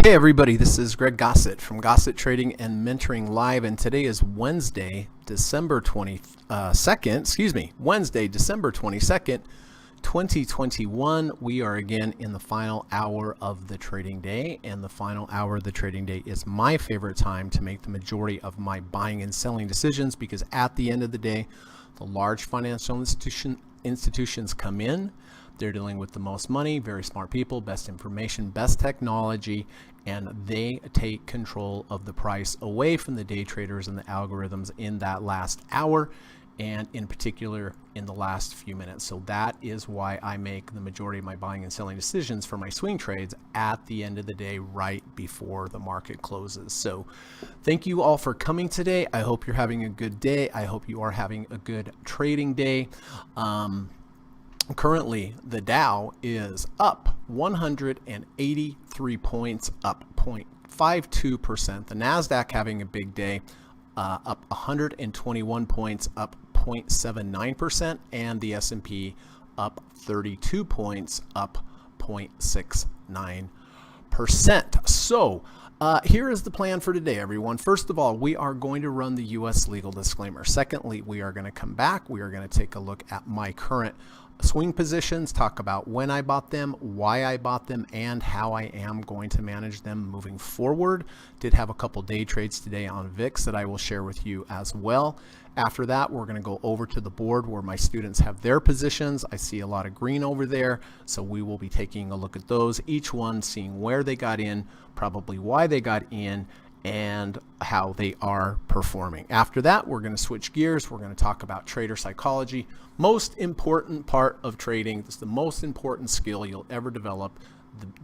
Hey everybody, this is Greg Gossett from Gossett Trading and Mentoring Live, and today is Wednesday, December 22nd, 2021. We are again in the final hour of the trading day, and the final hour of the trading day is my favorite time to make the majority of my buying and selling decisions, because at the end of the day, the large financial institutions come in. They're dealing with the most money, very smart people, best information, best technology, and they take control of the price away from the day traders and the algorithms in that last hour, and in particular in the last few minutes. So that is why I make the majority of my buying and selling decisions for my swing trades at the end of the day, right before the market closes. So thank you all for coming today. I hope you're having a good day. I hope you are having a good trading day. Currently, the Dow is up 183 points, up 0.52%. The NASDAQ having a big day, up 121 points, up 0.79%, and the S&P up 32 points, up 0.69%. So here is the plan for today, everyone. First of all, we are going to run the U.S. legal disclaimer. Secondly, we are going to come back. We are going to take a look at my current swing positions, talk about when I bought them, why I bought them, and how I am going to manage them moving forward. Did have a couple day trades today on VIX that I will share with you as well. After that, we're going to go over to the board where my students have their positions. I see a lot of green over there, so we will be taking a look at those, each one seeing where they got in, probably why they got in, and how they are performing. After that, we're going to switch gears. We're going to talk about trader psychology. Most important part of trading. This is the most important skill you'll ever develop,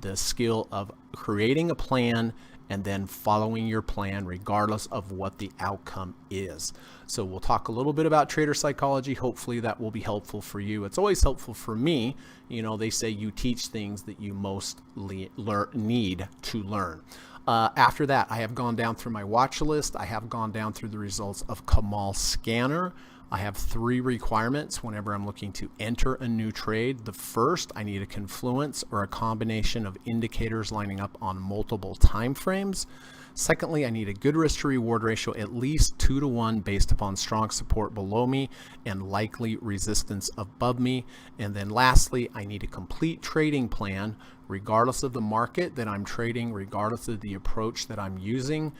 the skill of creating a plan and then following your plan regardless of what the outcome is. So we'll talk a little bit about trader psychology. Hopefully that will be helpful for you. It's always helpful for me. You know, they say you teach things that you most need to learn. After that, I have gone down through my watch list. I have gone down through the results of Kamal Scanner. I have 3 requirements whenever I'm looking to enter a new trade. The first, I need a confluence or a combination of indicators lining up on multiple time frames. Secondly, I need a good risk to reward ratio, at least 2 to 1, based upon strong support below me and likely resistance above me. And then lastly, I need a complete trading plan, regardless of the market that I'm trading, regardless of the approach that I'm using.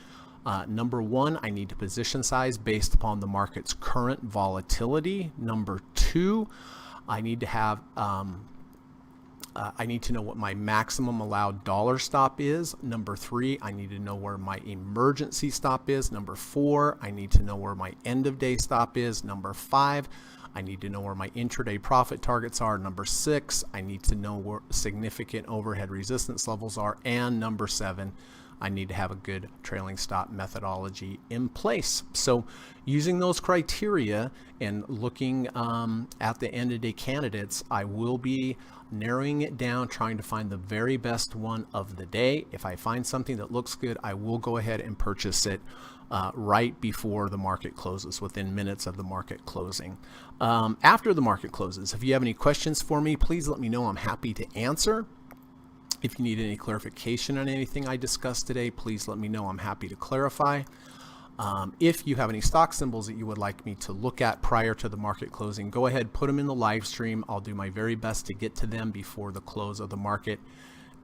Number 1, I need a position size based upon the market's current volatility. Number 2, I need to have I need to know what my maximum allowed dollar stop is. Number 3, I need to know where my emergency stop is. Number 4, I need to know where my end of day stop is. Number 5, I need to know where my intraday profit targets are. Number 6, I need to know where significant overhead resistance levels are. And number 7, I need to have a good trailing stop methodology in place. So using those criteria and looking at the end of day candidates, I will be narrowing it down, trying to find the very best one of the day. If I find something that looks good, I will go ahead and purchase it right before the market closes, within minutes of the market closing. After the market closes, if you have any questions for me, please let me know. I'm happy to answer. If you need any clarification on anything I discussed today, please let me know. I'm happy to clarify. If you have any stock symbols that you would like me to look at prior to the market closing, go ahead, put them in the live stream. I'll do my very best to get to them before the close of the market.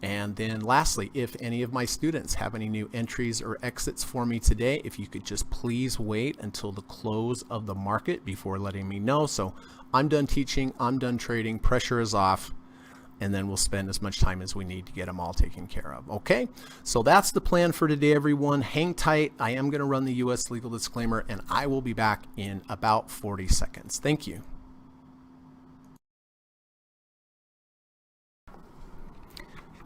And then lastly, if any of my students have any new entries or exits for me today, if you could just please wait until the close of the market before letting me know. So I'm done teaching, I'm done trading, pressure is off, and then we'll spend as much time as we need to get them all taken care of. Okay, so that's the plan for today, everyone. Hang tight. I am going to run the U.S. legal disclaimer, and I will be back in about 40 seconds. Thank you.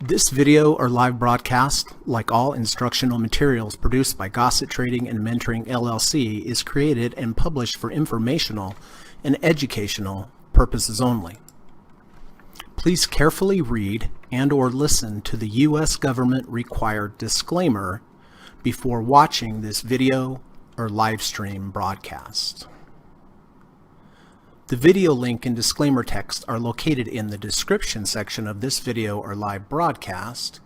This video or live broadcast, like all instructional materials produced by Gossett Trading and Mentoring LLC, is created and published for informational and educational purposes only. Please carefully read and/or listen to the U.S. government required disclaimer before watching this video or live stream broadcast. The video link and disclaimer text are located in the description section of this video or live broadcast.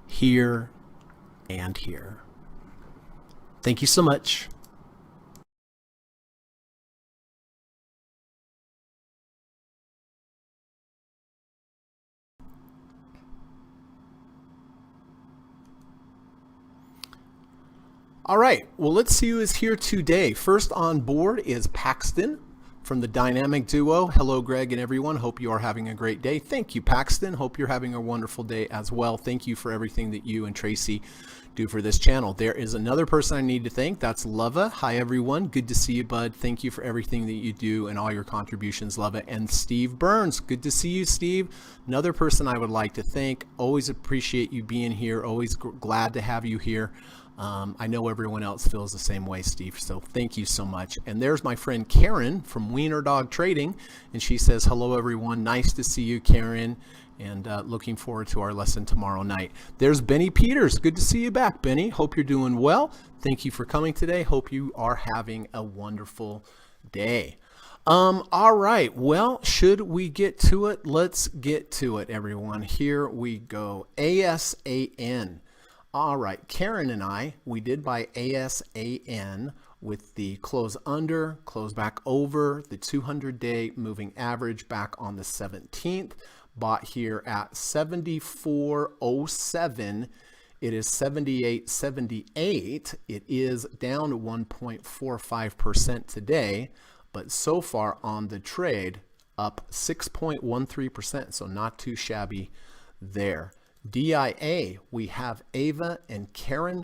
here, and here. Thank you so much. All right, well, let's see who is here today. First on board is Paxton from the Dynamic Duo. Hello, Greg and everyone. Hope you are having a great day. Thank you, Paxton. Hope you're having a wonderful day as well. Thank you for everything that you and Tracy do for this channel. There is another person I need to thank. That's Lova. Hi, everyone. Good to see you, bud. Thank you for everything that you do and all your contributions, Lova. And Steve Burns. Good to see you, Steve. Another person I would like to thank. Always appreciate you being here. Always glad to have you here. I know everyone else feels the same way, Steve, so thank you so much. And there's my friend Karen from Wiener Dog Trading, and she says, hello, everyone. Nice to see you, Karen, and looking forward to our lesson tomorrow night. There's Benny Peters. Good to see you back, Benny. Hope you're doing well. Thank you for coming today. Hope you are having a wonderful day. All right, well, should we get to it? Let's get to it, everyone. Here we go. ASAN. All right, Karen and I, we did buy ASAN with the close under, close back over, the 200-day moving average back on the 17th, bought here at 74.07. It is 78.78. It is down 1.45% today, but so far on the trade, up 6.13%, so not too shabby there. DIA, we have Ava and Karen.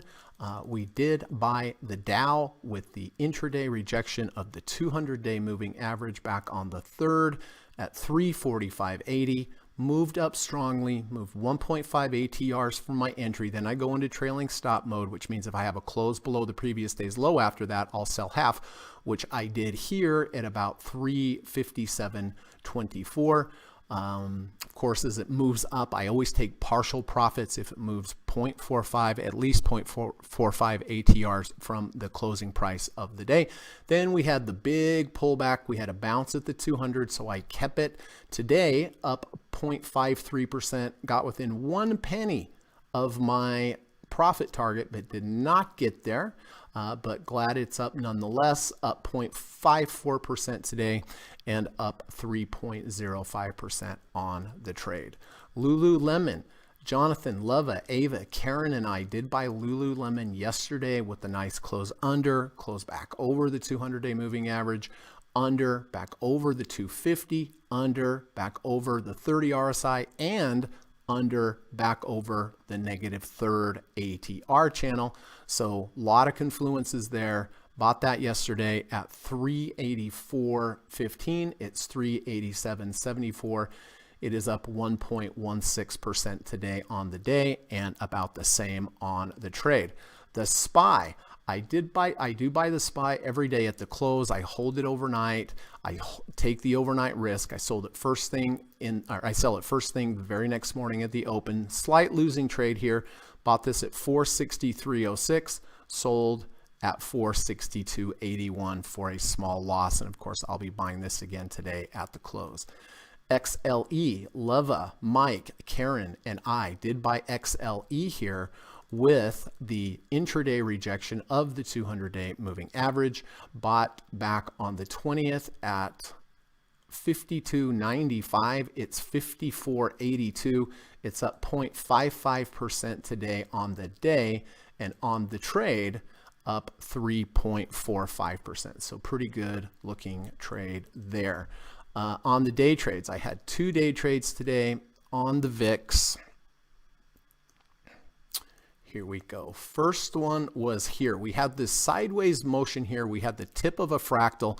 We did buy the Dow with the intraday rejection of the 200-day moving average back on the 3rd at 345.80. Moved up strongly, moved 1.5 ATRs from my entry. Then I go into trailing stop mode, which means if I have a close below the previous day's low after that, I'll sell half, which I did here at about 357.24. Of course, as it moves up, I always take partial profits if it moves 0.45, at least 0.45 ATRs from the closing price of the day. Then we had the big pullback. We had a bounce at the 200, so I kept it. Today, up 0.53%, got within 1 penny of my profit target, but did not get there. But glad it's up nonetheless, up 0.54% today and up 3.05% on the trade. Lululemon, Jonathan, Lova, Ava, Karen, and I did buy Lululemon yesterday with a nice close under, close back over the 200-day moving average, under, back over the 250, under, back over the 30 RSI, and under, back over the negative 3rd ATR channel. So a lot of confluences there. Bought that yesterday at 384.15. It's 387.74. It is up 1.16% today on the day and about the same on the trade. The SPY, I do buy the SPY every day at the close. I hold it overnight. I take the overnight risk. I sell it first thing the very next morning at the open. Slight losing trade here. Bought this at 463.06, sold at 462.81 for a small loss. And of course, I'll be buying this again today at the close. XLE, Leva, Mike, Karen, and I did buy XLE here with the intraday rejection of the 200-day moving average. Bought back on the 20th at 52.95. It's 54.82. It's up 0.55% today on the day, and on the trade up 3.45%. So pretty good looking trade there. On the day trades, I had 2 day trades today on the VIX. Here we go. First one was here. We had this sideways motion here. We had the tip of a fractal.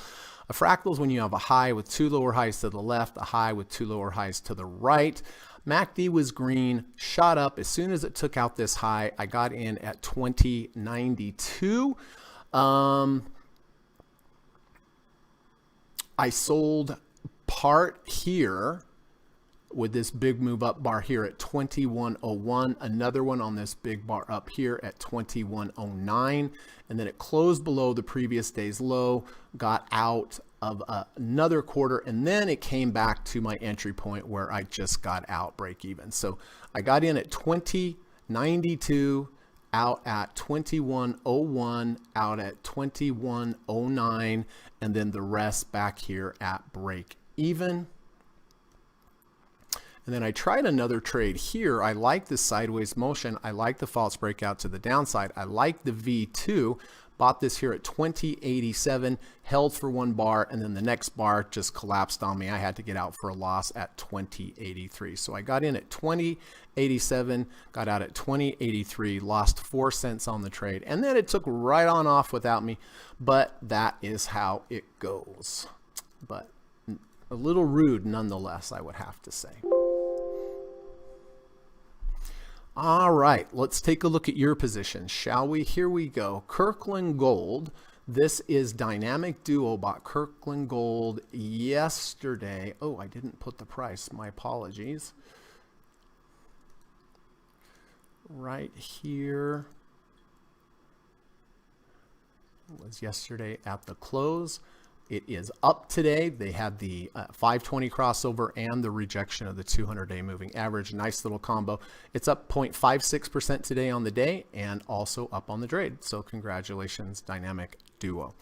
A fractal is when you have a high with 2 lower highs to the left, a high with 2 lower highs to the right. MACD was green, shot up. As soon as it took out this high, I got in at 2092. I sold part here with this big move up bar here at 2101, another one on this big bar up here at 2109, and then it closed below the previous day's low, got out of another quarter, and then it came back to my entry point where I just got out break even. So I got in at 20 92 out at 21.01, out at 21.09, and then the rest back here at break even. And then I tried another trade here. I like the sideways motion. I like the false breakout to the downside. I like the V2. Bought this here at 20.87, held for one bar, and then the next bar just collapsed on me. I had to get out for a loss at 20.83. So I got in at 20.87, got out at 20.83, lost 4 cents on the trade, and then it took right on off without me. But that is how it goes. But a little rude nonetheless, I would have to say. All right, let's take a look at your position, shall we? Here we go. Kirkland Gold. This is Dynamic Duo. Bought Kirkland Gold yesterday. Oh, I didn't put the price. My apologies. Right here. It was yesterday at the close. It is up today. They had the 520 crossover and the rejection of the 200-day moving average. Nice little combo. It's up 0.56% today on the day and also up on the trade. So congratulations, Dynamic Duo.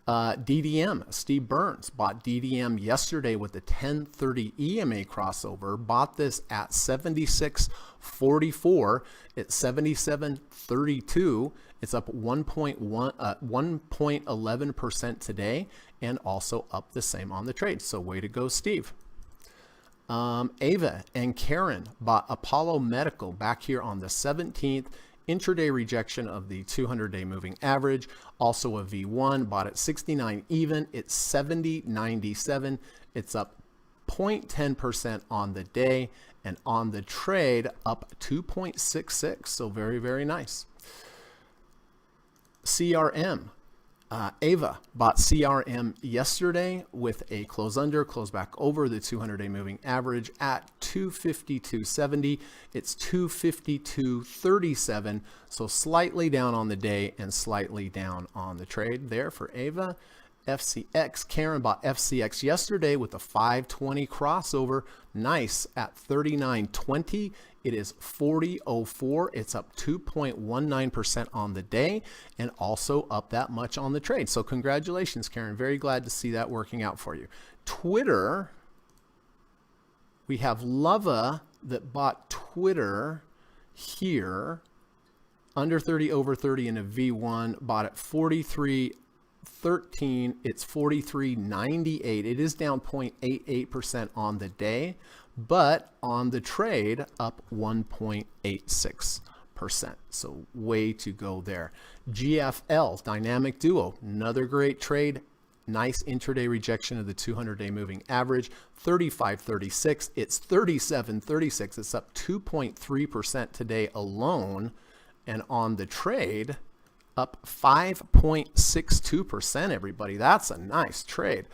DDM, Steve Burns bought DDM yesterday with the 1030 EMA crossover. Bought this at 76.44. It's 77.32. It's up 1.11% today and also up the same on the trade. So way to go, Steve. Ava and Karen bought Apollo Medical back here on the 17th. Intraday rejection of the 200-day moving average. Also a V1, bought at 69 even. It's 70.97. It's up 0.10% on the day, and on the trade up 2.66. So very, very nice. CRM. Ava bought CRM yesterday with a close under, close back over the 200-day moving average at 252.70. It's 252.37, so slightly down on the day and slightly down on the trade there for Ava. FCX, Karen bought FCX yesterday with a 520 crossover. Nice at 39.20. It is 40.04. It's up 2.19% on the day and also up that much on the trade. So congratulations, Karen. Very glad to see that working out for you. Twitter, we have Lava that bought Twitter here. Under 30, over 30 in a V1. Bought at 43.13. It's 43.98. It is down 0.88% on the day, but on the trade up 1.86%. So way to go there. GFL, Dynamic Duo, another great trade. Nice intraday rejection of the 200-day moving average, 35.36. It's 37.36. It's up 2.3% today alone. And on the trade, up 5.62%, everybody. That's a nice trade.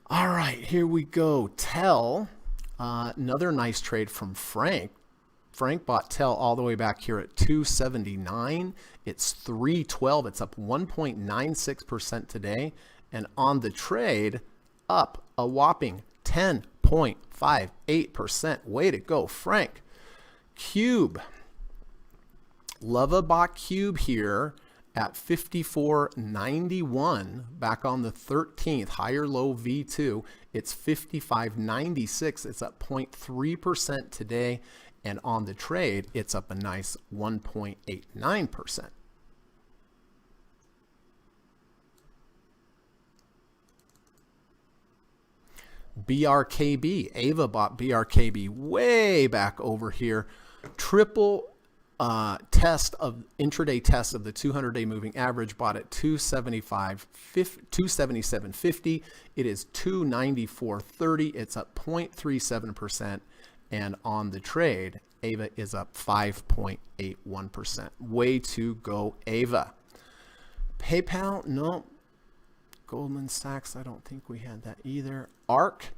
All right, here we go. TEL, another nice trade from Frank. Frank bought TEL all the way back here at 279. It's 312. It's up 1.96% today. And on the trade, up a whopping 10.58%. Way to go, Frank. Cube. Lava bought Cube here at 54.91 back on the 13th, higher low V2. It's 55.96. It's up 0.3% today. And on the trade, it's up a nice 1.89%. BRKB, Ava bought BRKB way back over here. Triple intraday test of the 200-day moving average, bought at 277.50. It is 294.30. It's up 0.37%. And on the trade, Ava is up 5.81%. Way to go, Ava. PayPal, no. Goldman Sachs, I don't think we had that either. ARK.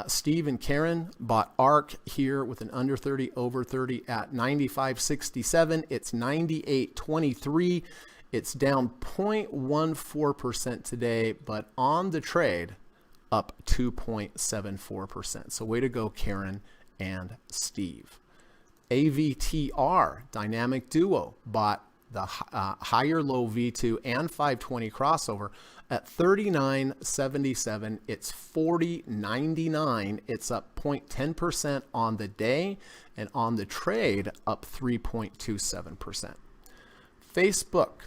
Steve and Karen bought ARK here with an under 30, over 30 at 95.67. It's 98.23. It's down 0.14% today, but on the trade, up 2.74%. So way to go, Karen and Steve. AVTR, Dynamic Duo, bought the higher low V2 and 520 crossover at 39.77. It's 40.99. It's up 0.10% on the day, and on the trade up 3.27%. Facebook.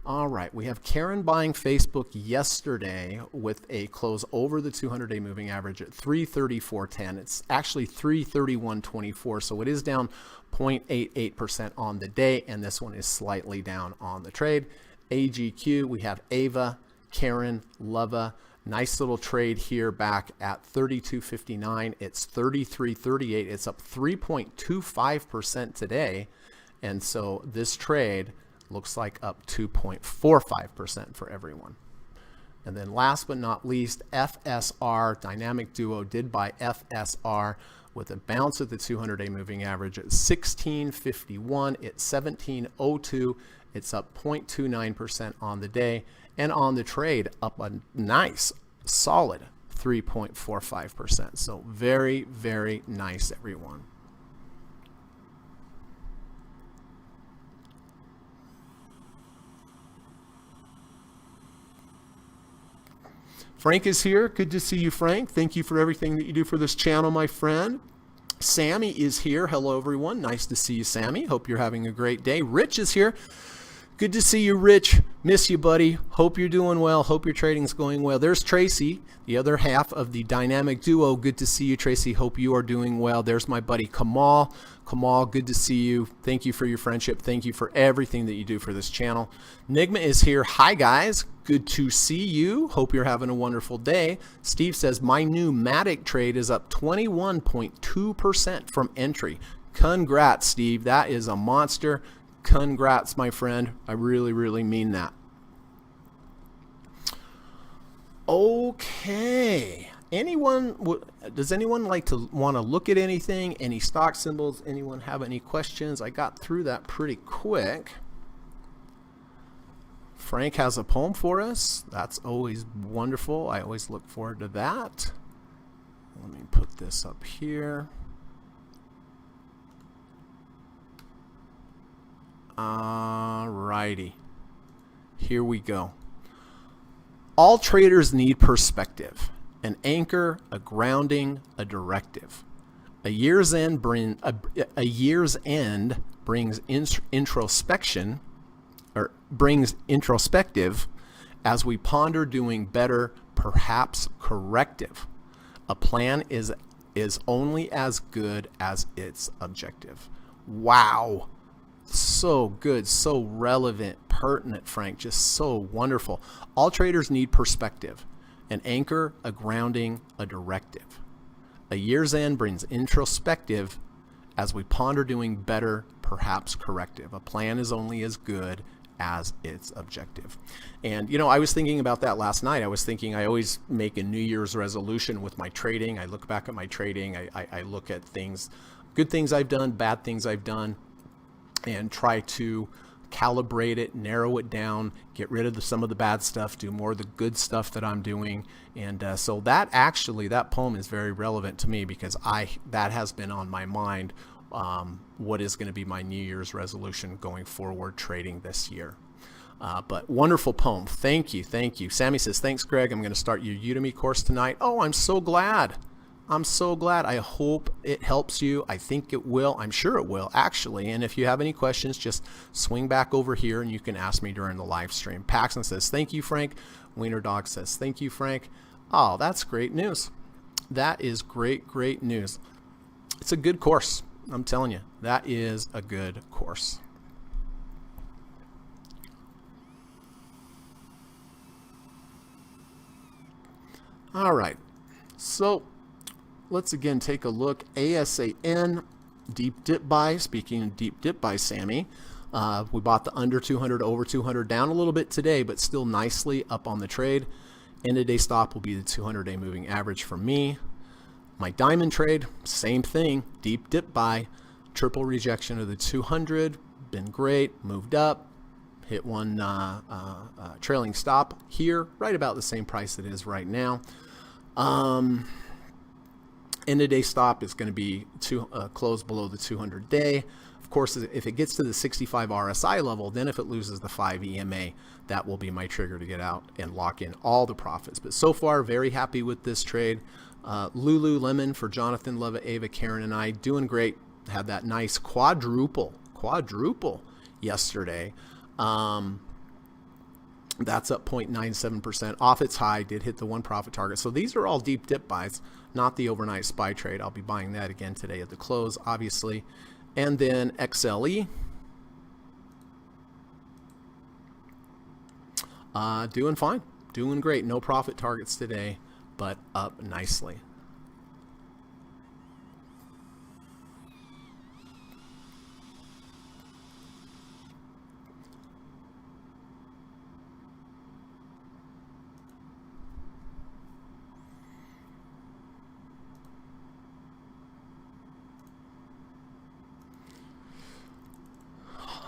All right, we have Karen buying Facebook yesterday with a close over the 200-day moving average at 334.10. It's actually 331.24, so it is down 0.88% on the day, and this one is slightly down on the trade. AGQ, we have Ava, Karen, Leva. Nice little trade here back at 32.59. It's 33.38. It's up 3.25% today, and so this trade looks like up 2.45% for everyone. And then last but not least, FSR, Dynamic Duo, did buy FSR with a bounce at the 200-day moving average at 16.51. It's 17.02. It's up 0.29% on the day, and on the trade up a nice solid 3.45%. So very, very nice, everyone. Frank is here. Good to see you, Frank. Thank you for everything that you do for this channel, my friend. Sammy is here. Hello, everyone. Nice to see you, Sammy. Hope you're having a great day. Rich is here. Good to see you, Rich. Miss you, buddy. Hope you're doing well. Hope your trading's going well. There's Tracy, the other half of the Dynamic Duo. Good to see you, Tracy. Hope you are doing well. There's my buddy Kamal. Kamal, good to see you. Thank you for your friendship. Thank you for everything that you do for this channel. Nigma is here. Hi, guys. Good to see you. Hope you're having a wonderful day. Steve says, my new Matic trade is up 21.2% from entry. Congrats, Steve. That is a monster. Congrats, my friend. I really, really mean that. Okay. Does anyone want to look at anything? Any stock symbols? Anyone have any questions? I got through that pretty quick. Frank has a poem for us. That's always wonderful. I always look forward to that. Let me put this up here. Alrighty. Here we go. All traders need perspective, an anchor, a grounding, a directive. A year's end brings introspection, or brings introspective, as we ponder doing better, perhaps corrective. A plan is only as good as its objective. Wow. So good, so relevant, pertinent, Frank, just so wonderful. All traders need perspective, an anchor, a grounding, a directive. A year's end brings introspective, as we ponder doing better, perhaps corrective. A plan is only as good as its objective. And you know, I was thinking about that last night. I was thinking I always make a New Year's resolution with my trading. I look back at my trading. I look at things, good things I've done, bad things I've done, and try to calibrate it, narrow it down, get rid of some of the bad stuff, do more of the good stuff that I'm doing. And so that poem is very relevant to me, because that has been on my mind, what is going to be my New Year's resolution going forward trading this year. But wonderful poem. Thank you. Thank you. Sammy says, thanks, Greg. I'm going to start your Udemy course tonight. Oh, I'm so glad. I'm so glad. I hope it helps you. I think it will. I'm sure it will, actually. And if you have any questions, just swing back over here and you can ask me during the live stream. Paxton says, thank you, Frank. Wiener Dog says, thank you, Frank. Oh, that's great news. That is great, great news. It's a good course. I'm telling you, that is a good course. All right. So let's again take a look. ASAN, deep dip buy. Speaking of deep dip buy, Sammy, we bought the under 200, over 200, down a little bit today, but still nicely up on the trade. End of day stop will be the 200-day moving average for me. My diamond trade, same thing, deep dip buy, triple rejection of the 200, been great, moved up, hit one trailing stop here, right about the same price it is right now. End of day stop is going to be close below the 200 day. Of course, if it gets to the 65 RSI level, then if it loses the 5 EMA, that will be my trigger to get out and lock in all the profits. But so far, very happy with this trade. Lululemon for Jonathan, Leva, Ava, Karen, and I, doing great. Had that nice quadruple yesterday. That's up 0.97% off its high, did hit the one profit target. So these are all deep dip buys, not the overnight SPY trade. I'll be buying that again today at the close, obviously. And then XLE, doing fine, doing great. No profit targets today, but up nicely.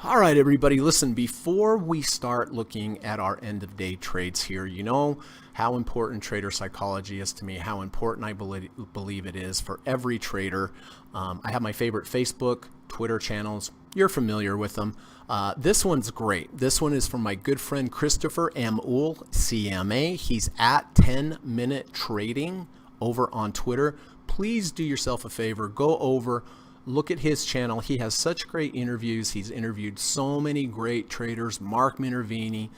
All right, everybody, listen, before we start looking at our end of day trades here, you know how important trader psychology is to me, how important I believe it is for every trader. I have my favorite Facebook, Twitter channels. You're familiar with them. This one's great. This one is from my good friend Christopher M. Uhl, CMA. He's at 10 Minute Trading over on Twitter. Please do yourself a favor, go over, look at his channel. He has such great interviews. He's interviewed so many great traders, Mark Minervini,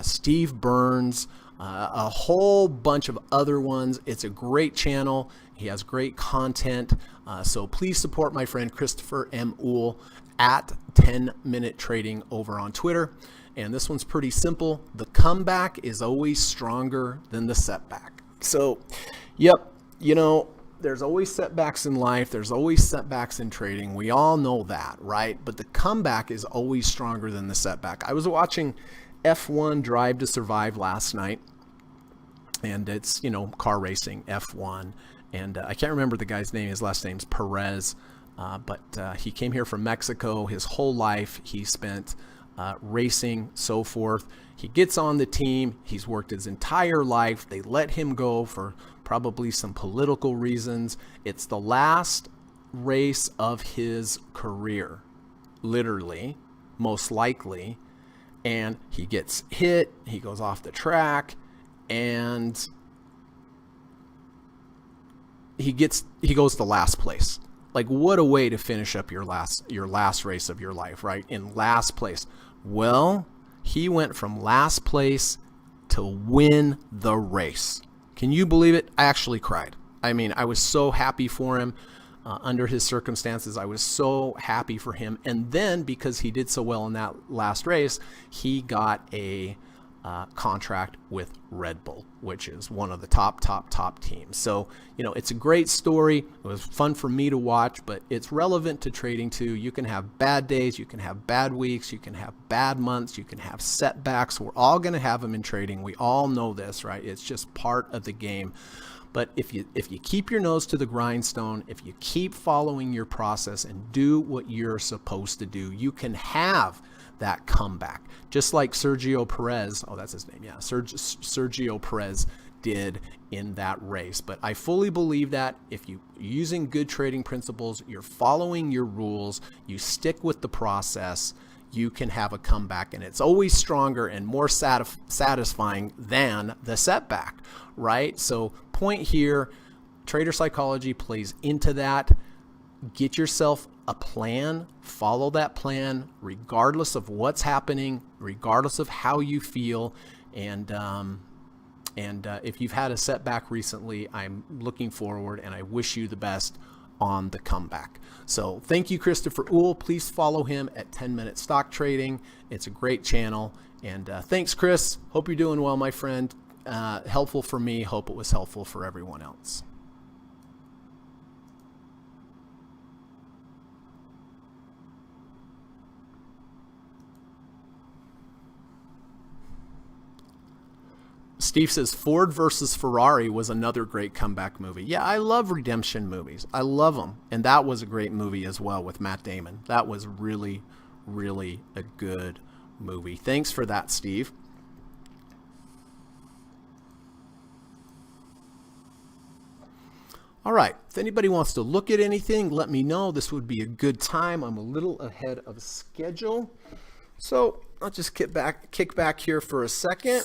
Steve Burns, a whole bunch of other ones. It's a great channel. He has great content. So please support my friend Christopher M. Uhl at 10 Minute Trading over on Twitter. And this one's pretty simple. The comeback is always stronger than the setback. So, yep, you know, there's always setbacks in life. There's always setbacks in trading. We all know that, right? But the comeback is always stronger than the setback. I was watching F1 Drive to Survive last night, and it's, you know, car racing, F1. And I can't remember the guy's name. His last name's Perez. But he came here from Mexico. His whole life he spent racing, so forth. He gets on the team. He's worked his entire life. They let him go for probably some political reasons. It's the last race of his career, literally, most likely. And he gets hit. He goes off the track, and he goes to last place. Like, what a way to finish up your last race of your life, right? In last place. Well, he went from last place to win the race. Can you believe it? I actually cried. I mean, I was so happy for him under his circumstances. I was so happy for him. And then because he did so well in that last race, he got a contract with Red Bull, which is one of the top teams. So, you know, it's a great story. It was fun for me to watch, but it's relevant to trading too. You can have bad days, you can have bad weeks, you can have bad months, you can have setbacks. We're all going to have them in trading. We all know this, right? It's just part of the game. But if you keep your nose to the grindstone, if you keep following your process and do what you're supposed to do, you can have that comeback. Just like Sergio Perez, oh, that's his name, yeah, Sergio Perez did in that race. But I fully believe that if you're using good trading principles, you're following your rules, you stick with the process, you can have a comeback, and it's always stronger and more satisfying than the setback, right? So point here, trader psychology plays into that. Get yourself a plan, follow that plan, regardless of what's happening, regardless of how you feel. And if you've had a setback recently, I'm looking forward and I wish you the best on the comeback. So thank you, Christopher Uhl. Please follow him at 10 Minute Stock Trading. It's a great channel. And thanks, Chris. Hope you're doing well, my friend. Helpful for me. Hope it was helpful for everyone else. Steve says Ford versus Ferrari was another great comeback movie. Yeah, I love redemption movies. I love them. And that was a great movie as well with Matt Damon. That was really, really a good movie. Thanks for that, Steve. All right, if anybody wants to look at anything, let me know. This would be a good time. I'm a little ahead of schedule. So I'll just kick back here for a second.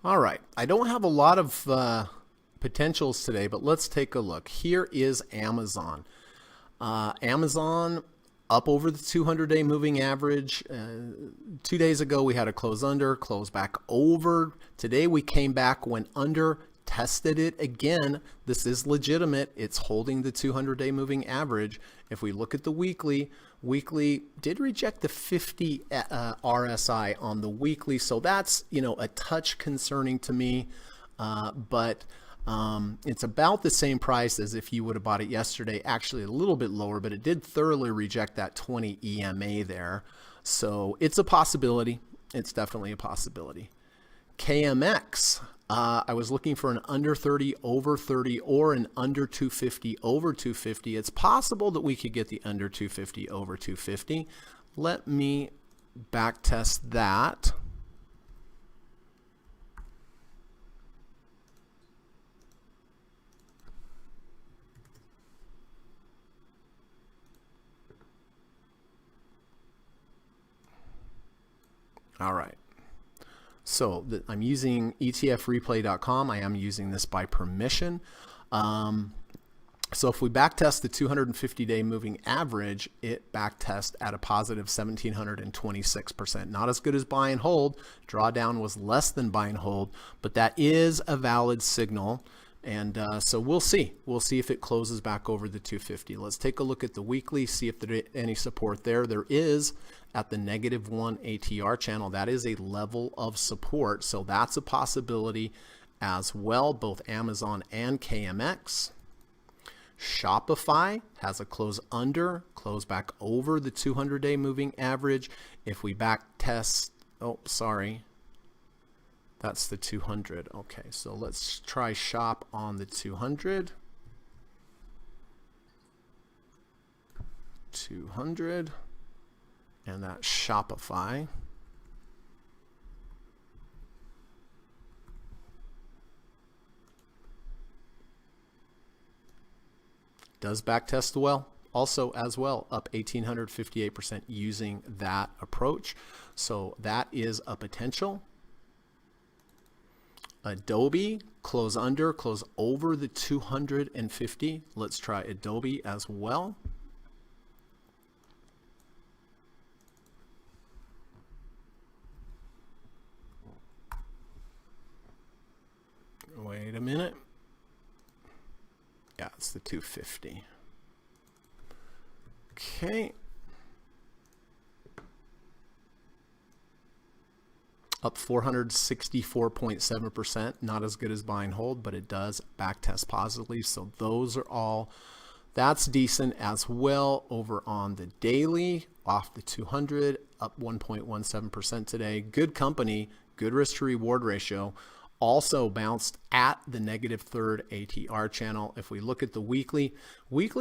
All right, I don't have a lot of potentials today, but let's take a look. Here is Amazon. Amazon up over the 200-day moving average. 2 days ago, we had a close under, close back over. Today, we came back, went under, tested it again. This is legitimate. It's holding the 200-day moving average. If we look at the weekly did reject the 50 RSI on the weekly, so that's, you know, a touch concerning to me, but it's about the same price as if you would have bought it yesterday, actually a little bit lower, but it did thoroughly reject that 20 EMA there, so it's a possibility. It's definitely a possibility. KMX, I was looking for an under 30 over 30 or an under 250 over 250. It's possible that we could get the under 250 over 250. Let me back test that. All right. So I'm using etfreplay.com. I am using this by permission. So if we backtest the 250-day moving average, it backtest at a positive 1,726%. Not as good as buy and hold. Drawdown was less than buy and hold, but that is a valid signal. And so we'll see. We'll see if it closes back over the 250. Let's take a look at the weekly, see if there's any support there. There is at the -1 ATR channel. That is a level of support. So that's a possibility as well, both Amazon and KMX. Shopify has a close under, close back over the 200-day moving average. If we back test, oh, sorry. That's the 200. Okay, so let's try shop on the 200. 200. And that's Shopify. Does backtest well. Also as well, up 1,858% using that approach. So that is a potential. Adobe, close under, close over the 250. Let's try Adobe as well. Wait a minute. Yeah, it's the 250. Okay. Up 464.7%, not as good as buy and hold, but it does backtest positively. So those are all, that's decent as well. Over on the daily, off the 200, up 1.17% today. Good company, good risk to reward ratio. Also bounced at the -3rd ATR channel. If we look at the weekly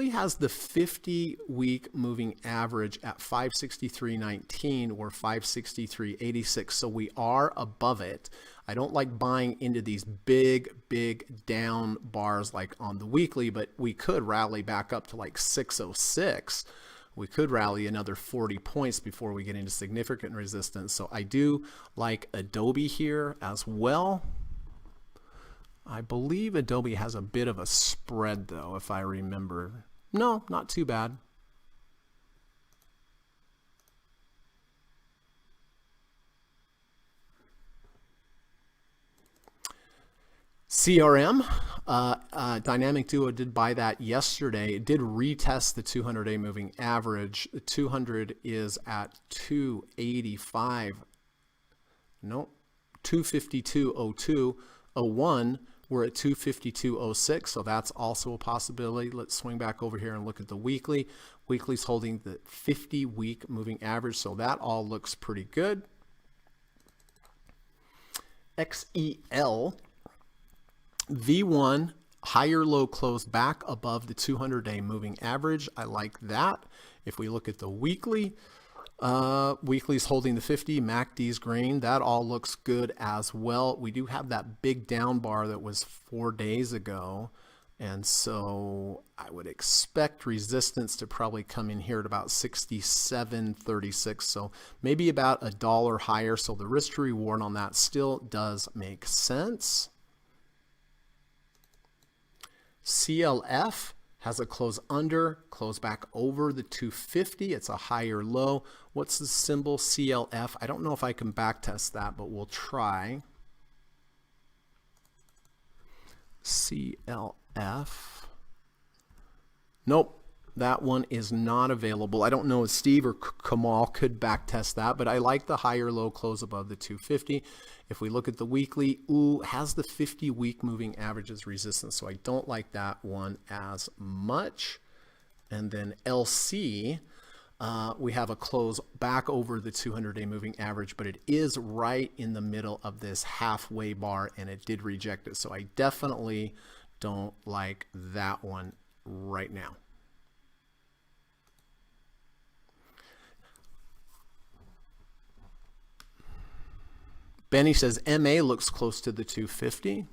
has the 50-week moving average at 563.19 or 563.86. So we are above it. I don't like buying into these big down bars like on the weekly, but we could rally back up to like 606. We could rally another 40 points before we get into significant resistance. So I do like Adobe here as well. I believe Adobe has a bit of a spread though, if I remember. No, not too bad. CRM, Dynamic Duo did buy that yesterday. It did retest the 200-day moving average. The 200 is at 285. Nope, 252.02.01. We're at 252.06, so that's also a possibility. Let's swing back over here and look at the weekly. Weekly's holding the 50-week moving average, so that all looks pretty good. XEL, V1, higher low closed back above the 200-day moving average. I like that. If we look at the weekly, weekly's holding the 50, MACD's green. That all looks good as well. We do have that big down bar that was 4 days ago. And so I would expect resistance to probably come in here at about 67.36. So maybe about $1 higher. So the risk to reward on that still does make sense. CLF has a close under, close back over the 250. It's a higher low. What's the symbol CLF? I don't know if I can back test that, but we'll try. CLF. Nope, that one is not available. I don't know if Steve or Kamal could back test that, but I like the higher low close above the 250. If we look at the weekly, has the 50-week moving average as resistance, so I don't like that one as much. And then LC, we have a close back over the 200-day moving average, but it is right in the middle of this halfway bar, and it did reject it. So I definitely don't like that one right now. Benny says MA looks close to the 250.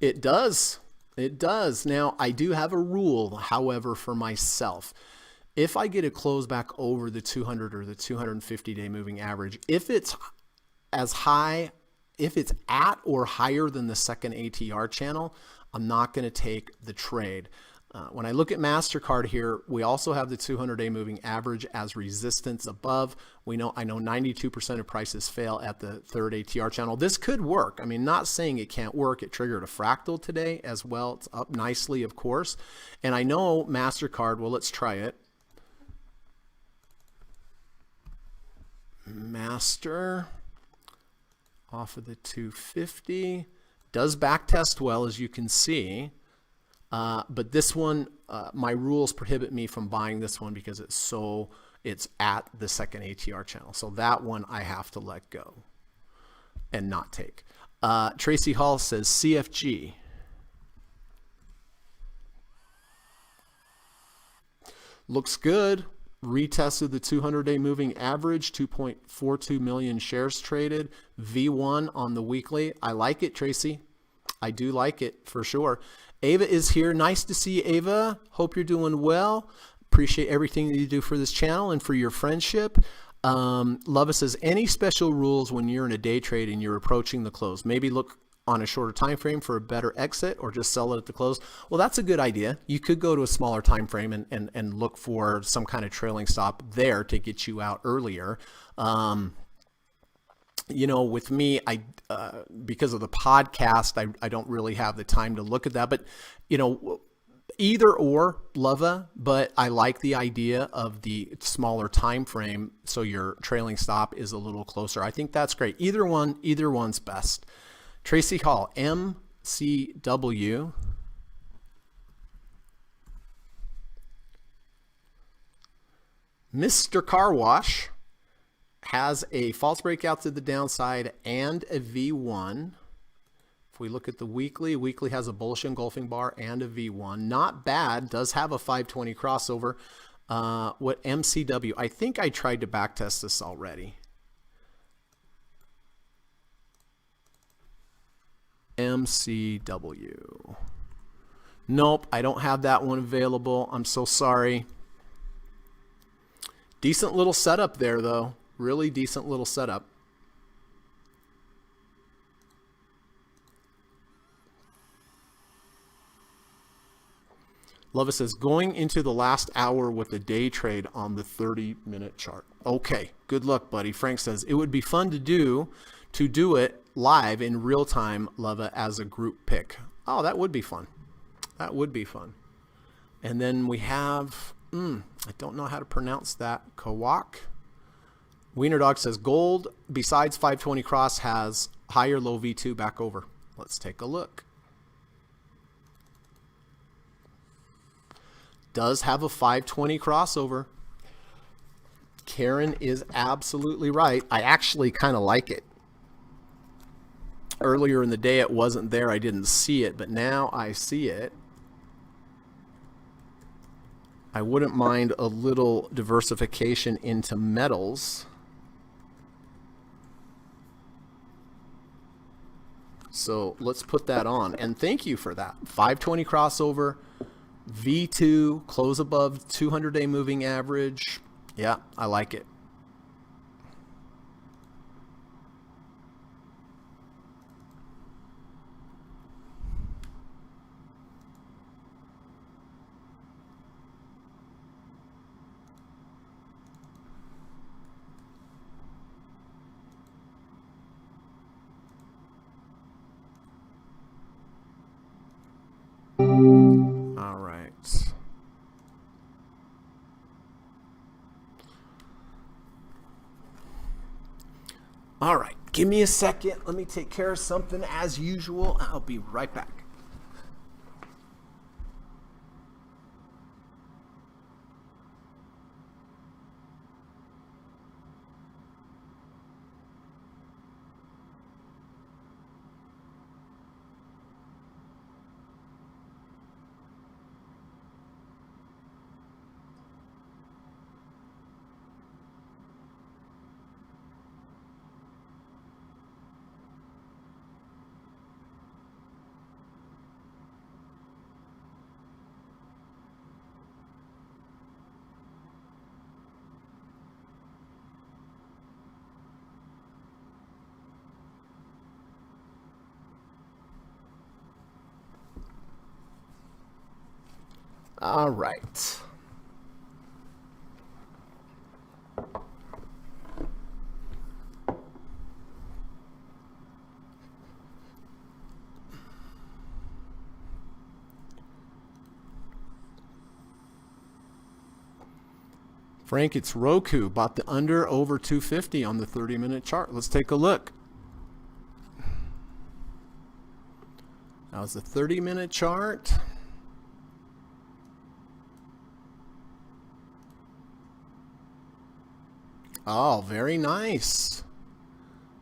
It does. It does. Now, I do have a rule, however, for myself. If I get a close back over the 200 or the 250-day moving average, if it's as high, if it's at or higher than the second ATR channel, I'm not going to take the trade. When I look at MasterCard here, we also have the 200-day moving average as resistance above. I know 92% of prices fail at the third ATR channel. This could work. I mean, not saying it can't work. It triggered a fractal today as well. It's up nicely, of course. And I know MasterCard, well, let's try it. Master off of the 250. Does back test well, as you can see. But this one, my rules prohibit me from buying this one because it's at the second ATR channel. So that one I have to let go and not take. Tracy Hall says CFG. Looks good. Retested the 200-day moving average, 2.42 million shares traded. V1 on the weekly. I like it, Tracy. I do like it for sure. Ava is here. Nice to see you, Ava. Hope you're doing well. Appreciate everything that you do for this channel and for your friendship. Lova says, any special rules when you're in a day trade and you're approaching the close? Maybe look on a shorter time frame for a better exit, or just sell it at the close? Well, that's a good idea. You could go to a smaller time frame and look for some kind of trailing stop there to get you out earlier. With me, because of the podcast, I don't really have the time to look at that. But, either or, Lova, but I like the idea of the smaller time frame so your trailing stop is a little closer. I think that's great. Either one's best. Tracy Hall, MCW. Mr. Car Wash has a false breakout to the downside and a V1. If we look at the weekly has a bullish engulfing bar and a V1. Not bad. Does have a 520 crossover. What MCW? I think I tried to backtest this already. MCW. Nope, I don't have that one available. I'm so sorry. Decent little setup there, though. Really decent little setup. Lova says, going into the last hour with a day trade on the 30-minute chart. Okay, good luck, buddy. Frank says, it would be fun to do to do it live in real time, Leva, as a group pick. Oh, that would be fun. That would be fun. And then we have, I don't know how to pronounce that, Kawak. Wiener Dog says gold besides 520 cross has higher low V2 back over. Let's take a look. Does have a 520 crossover. Karen is absolutely right. I actually kind of like it. Earlier in the day it wasn't there. I didn't see it, but now I see it. I wouldn't mind a little diversification into metals. So let's put that on. And thank you for that. 520 crossover, V2, close above 200-day moving average. Yeah, I like it. All right. All right, give me a second. Let me take care of something as usual. I'll be right back. All right. Frank, it's Roku. Bought the under over 250 on the 30-minute chart. Let's take a look. That was the 30-minute chart. Oh, very nice.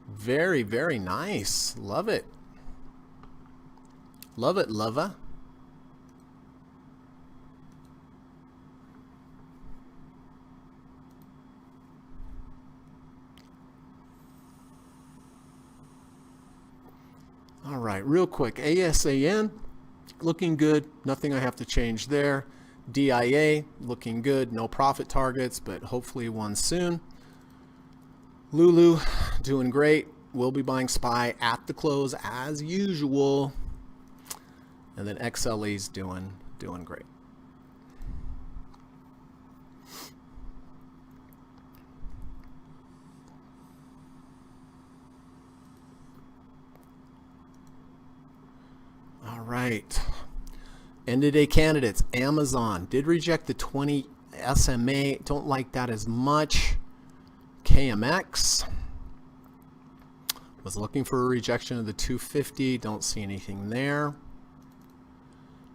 Very, very nice. Love it. Love it, Leva. All right, real quick. ASAN, looking good. Nothing I have to change there. DIA, looking good. No profit targets, but hopefully one soon. Lulu, doing great. We'll be buying SPY at the close as usual. And then XLE's doing great. All right. End of day candidates. Amazon did reject the 20 SMA. Don't like that as much. KMX was looking for a rejection of the 250. Don't see anything there.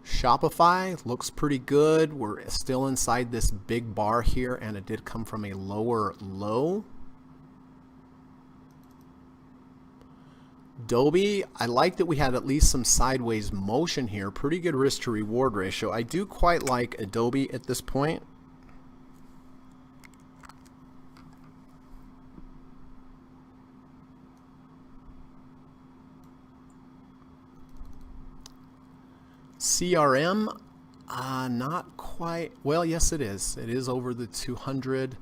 Shopify looks pretty good. We're still inside this big bar here, and it did come from a lower low. Adobe, I like that we had at least some sideways motion here. Pretty good risk to reward ratio. I do quite like Adobe at this point. CRM, not quite. Well, yes, it is. It is over the 200.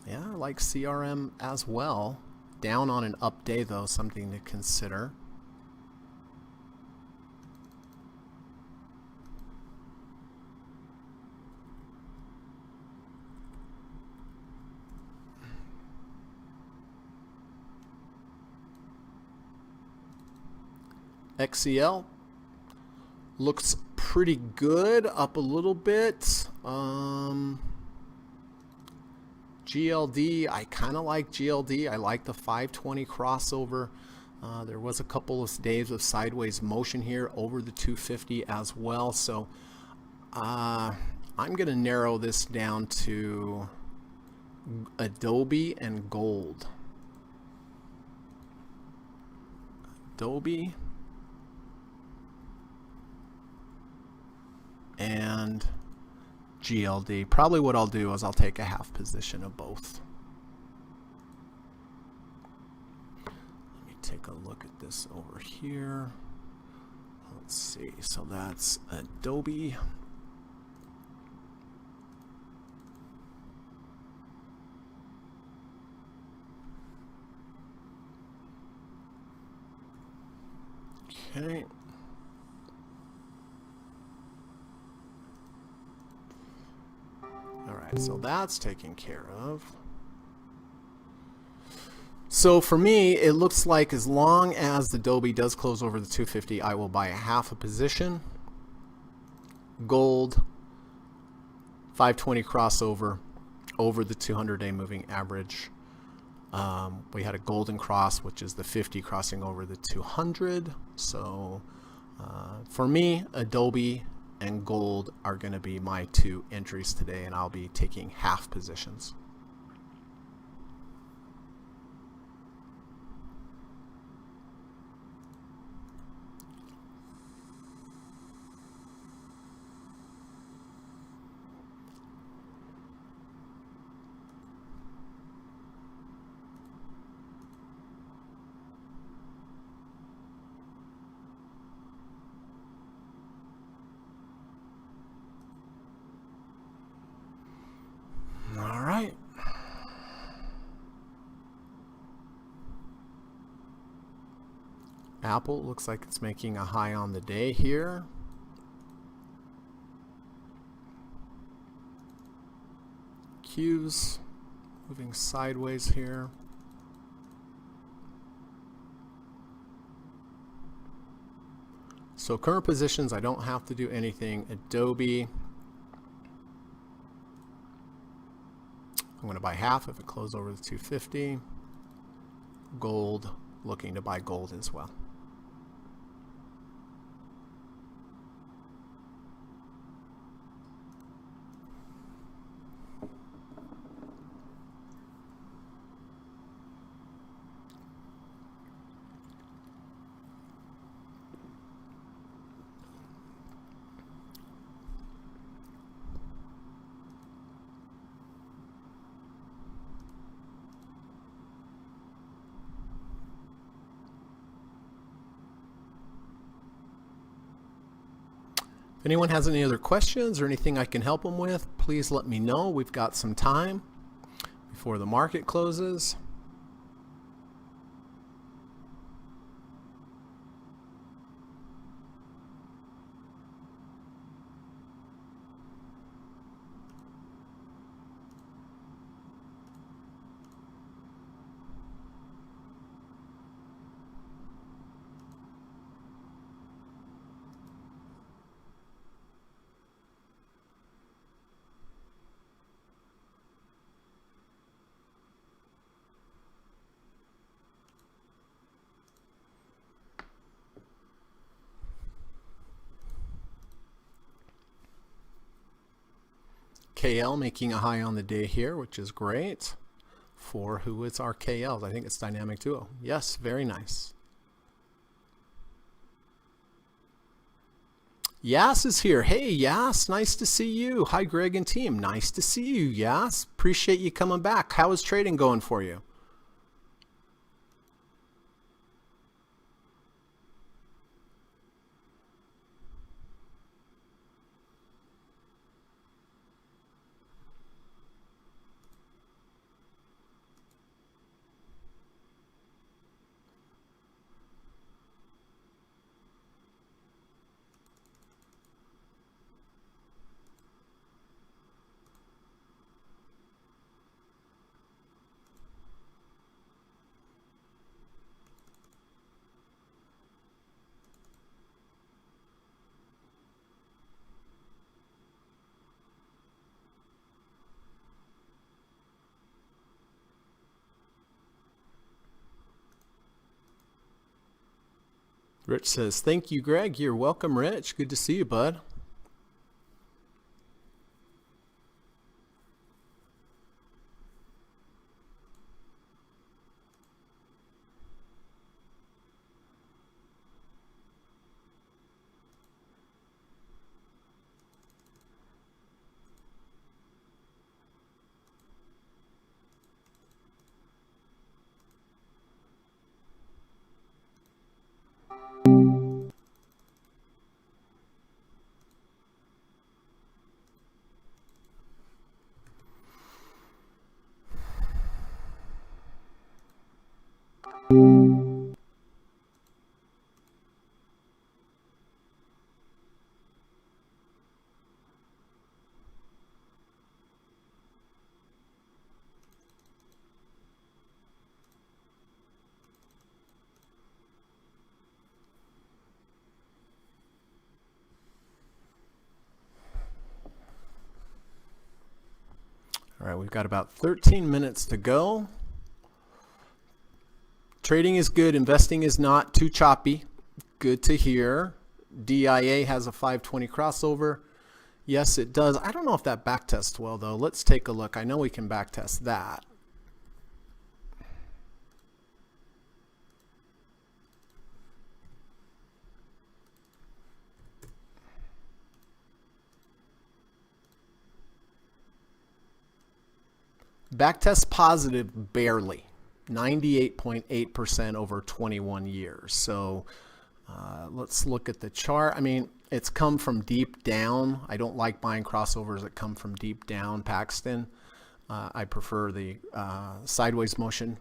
Yeah, I like CRM as well. Down on an up day, though, something to consider. XCL looks pretty good, up a little bit. GLD, I kind of like GLD. I like the 520 crossover. There was a couple of days of sideways motion here over the 250 as well. So I'm going to narrow this down to Adobe and gold. Adobe and GLD. Probably what I'll do is I'll take a half position of both. Let me take a look at this over here. Let's see. So that's Adobe. Okay. All right, so that's taken care of. So for me, it looks like as long as the Adobe does close over the 250, I will buy a half a position. Gold, 520 crossover over the 200-day moving average. We had a golden cross, which is the 50 crossing over the 200. So for me, Adobe and gold are going to be my two entries today, and I'll be taking half positions. All right. Apple looks like it's making a high on the day here. Q's moving sideways here. So current positions, I don't have to do anything. Adobe, I'm going to buy half if it closes over the 250. Gold, looking to buy gold as well. If anyone has any other questions or anything I can help them with, please let me know. We've got some time before the market closes. KL making a high on the day here, which is great. For who is our KLs? I think it's Dynamic Duo. Yes, very nice. Yas is here. Hey, Yas, nice to see you. Hi, Greg and team. Nice to see you, Yas. Appreciate you coming back. How is trading going for you? Rich says, thank you, Greg. You're welcome, Rich. Good to see you, bud. All right, we've got about 13 minutes to go. Trading is good. Investing is not too choppy. Good to hear. DIA has a 520 crossover. Yes, it does. I don't know if that backtests well, though. Let's take a look. I know we can backtest that. Backtest positive barely. 98.8% over 21 years. So let's look at the chart. I mean, it's come from deep down. I don't like buying crossovers that come from deep down, Paxton. I prefer the sideways motion.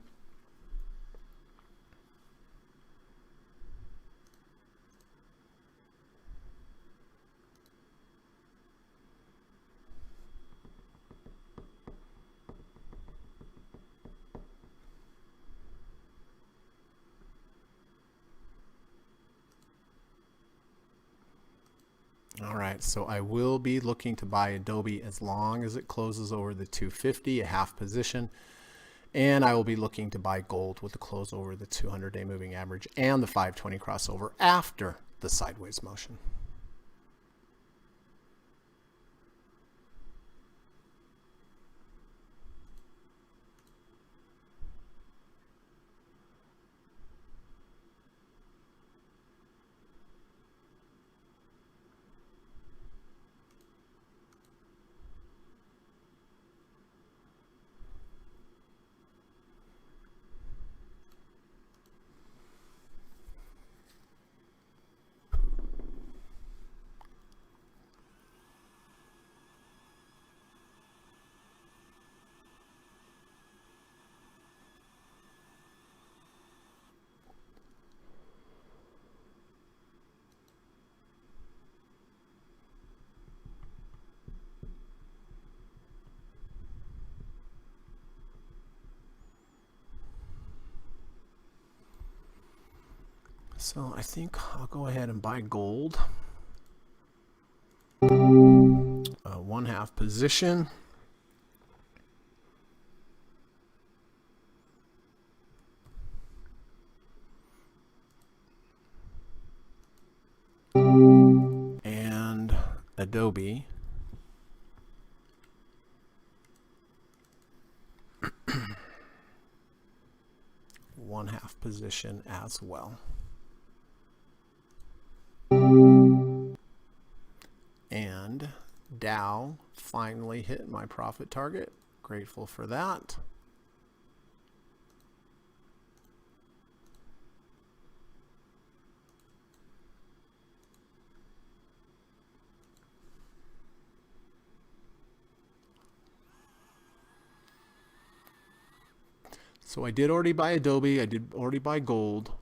All right, so I will be looking to buy Adobe as long as it closes over the 250, a half position. And I will be looking to buy gold with the close over the 200-day moving average and the 520 crossover after the sideways motion. So I think I'll go ahead and buy gold. 1/2 position. And Adobe. One-half position as well. And Dow finally hit my profit target. Grateful for that. So I did already buy Adobe. I did already buy gold.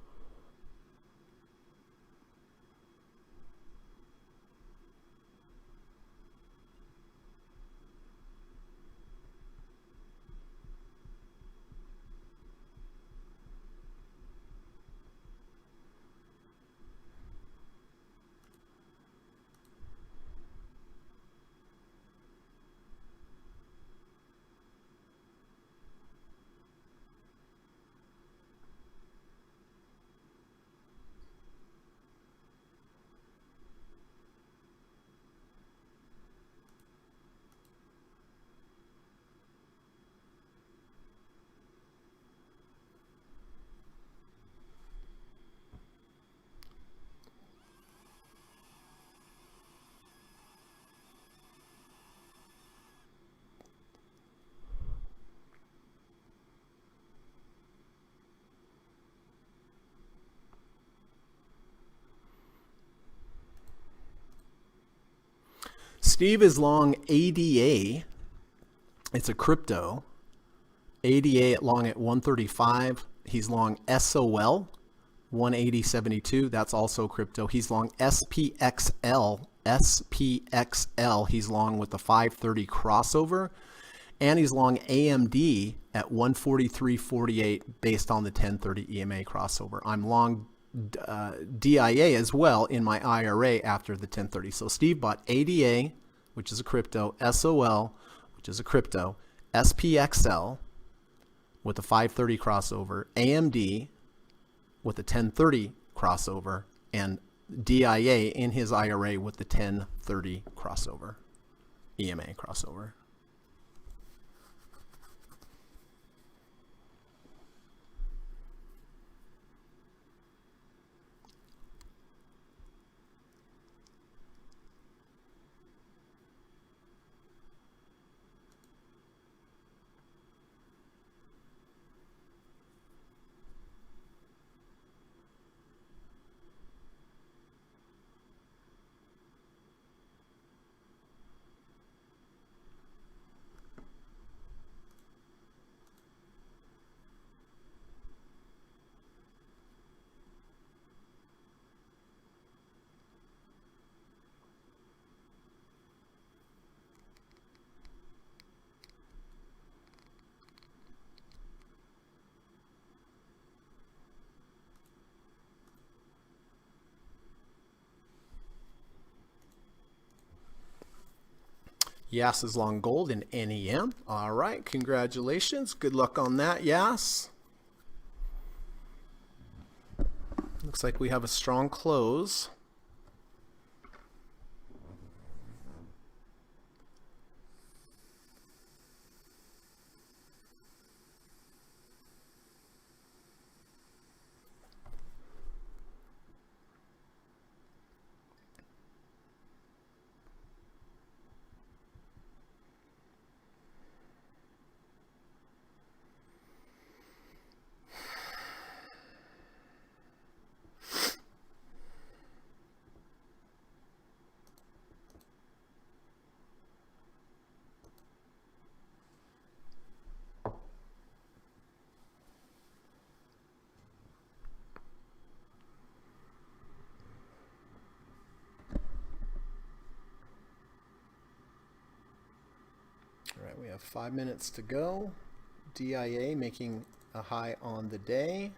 Steve is long ADA. It's a crypto. ADA long at 135. He's long SOL 180.72. That's also crypto. He's long SPXL. SPXL. He's long with the 530 crossover. And he's long AMD at 143.48 based on the 1030 EMA crossover. I'm long DIA as well in my IRA after the 1030. So Steve bought ADA, which is a crypto, SOL, which is a crypto, SPXL with a 530 crossover, AMD with a 1030 crossover, and DIA in his IRA with the 1030 crossover, EMA crossover. Yas is long gold in NEM. All right, congratulations. Good luck on that, Yas. Looks like we have a strong close. All right, we have 5 minutes to go. DIA making a high on the day.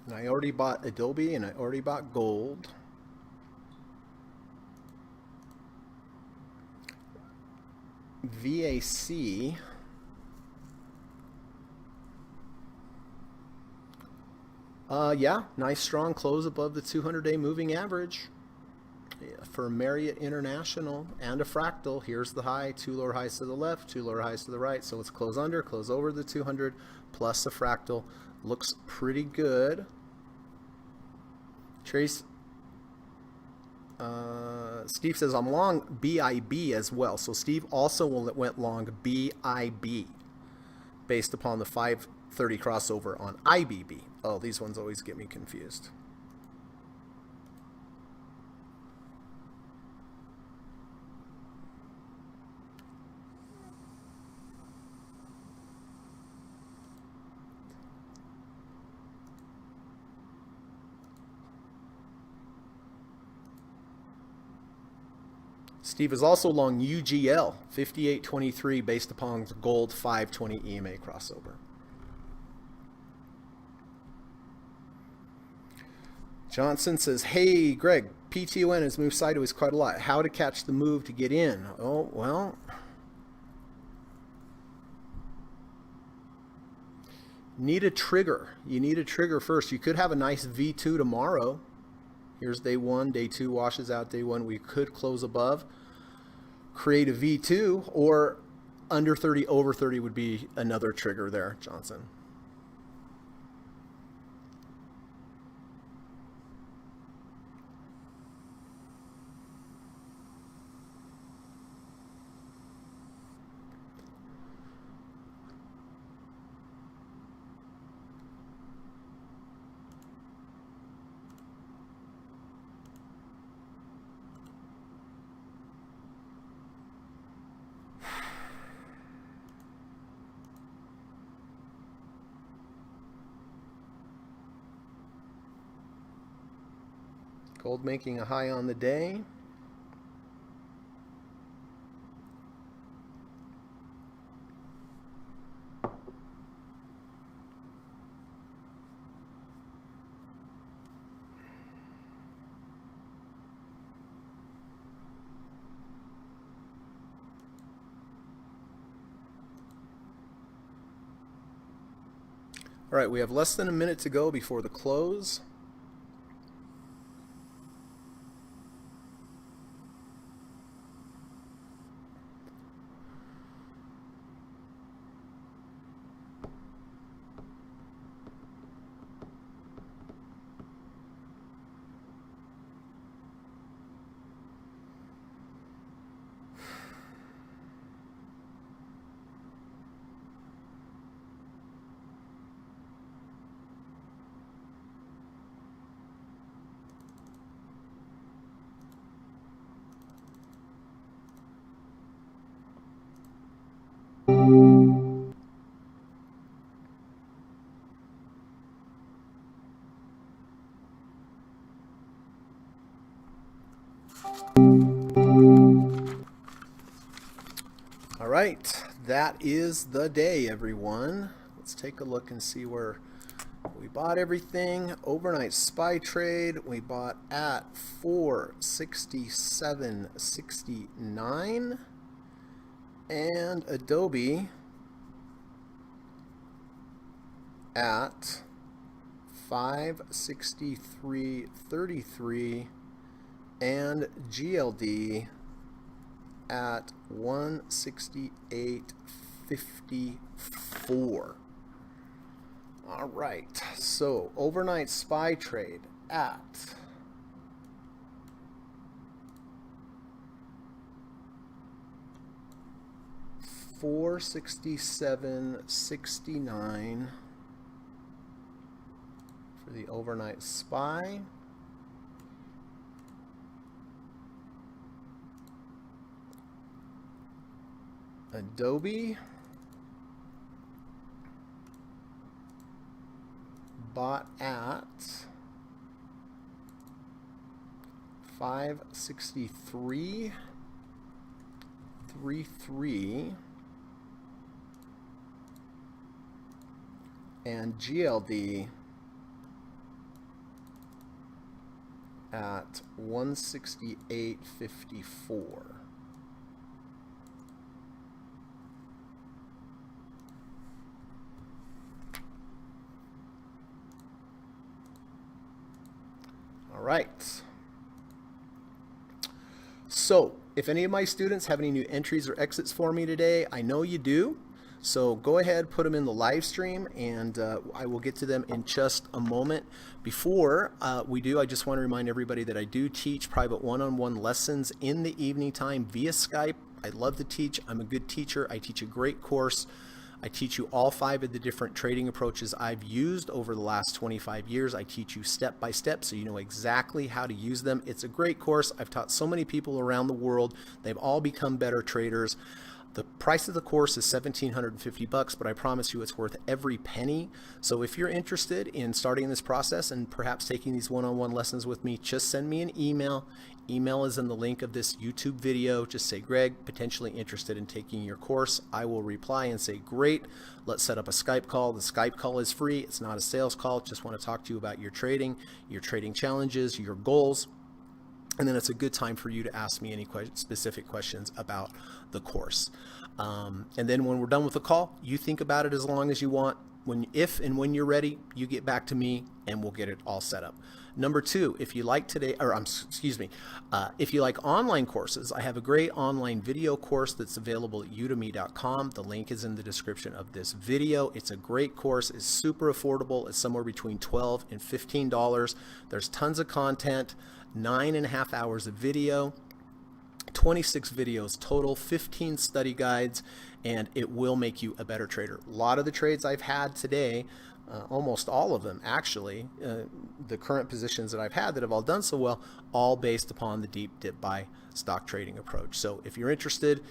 And I already bought Adobe and I already bought gold. VAC. Yeah, nice strong close above the 200-day moving average for Marriott International and a fractal. Here's the high, two lower highs to the left, two lower highs to the right. So let's close under, close over the 200 plus a fractal. Looks pretty good. Trace, Steve says I'm long BIB as well. So Steve also went long BIB based upon the 530 crossover on IBB. Oh, these ones always get me confused. Steve is also long UGL 5823 based upon the gold 520 EMA crossover. Johnson says, hey, Greg, PTON has moved sideways quite a lot. How to catch the move to get in? Oh, well, need a trigger. You need a trigger first. You could have a nice V2 tomorrow. Here's day one. Day two washes out day one. We could close above, create a V2, or under 30, over 30 would be another trigger there, Johnson. Gold making a high on the day. All right, we have less than a minute to go before the close. All right, that is the day, everyone. Let's take a look and see where we bought everything. Overnight SPY trade, we bought at 467.69, and Adobe at 563.33, and GLD at 168.54. All right, so overnight SPY trade at 467.69 for the overnight SPY. Adobe bought at 563.33, and GLD at 168.54. All right. So if any of my students have any new entries or exits for me today, I know you do. So go ahead, put them in the live stream, and I will get to them in just a moment. Before we do, I just want to remind everybody that I do teach private one-on-one lessons in the evening time via Skype. I love to teach. I'm a good teacher. I teach a great course. I teach you all 5 of the different trading approaches I've used over the last 25 years. I teach you step by step so you know exactly how to use them. It's a great course. I've taught so many people around the world. They've all become better traders. The price of the course is $1,750, but I promise you it's worth every penny. So if you're interested in starting this process and perhaps taking these one-on-one lessons with me, just send me an email. Email is in the link of this YouTube video. Just say, Greg, potentially interested in taking your course. I will reply and say, great, let's set up a Skype call. The Skype call is free. It's not a sales call. Just want to talk to you about your trading challenges, your goals. And then it's a good time for you to ask me any specific questions about the course. And then when we're done with the call, you think about it as long as you want. If and when you're ready, you get back to me and we'll get it all set up. Number two, if you like if you like online courses, I have a great online video course that's available at udemy.com. The link is in the description of this video. It's a great course. It's super affordable. It's somewhere between $12 and $15. There's tons of content, 9.5 hours of video, 26 videos total, 15 study guides, and it will make you a better trader. A lot of the trades I've had today, almost all of them actually, the current positions that I've had that have all done so well, all based upon the deep dip buy stock trading approach. So if you're interested,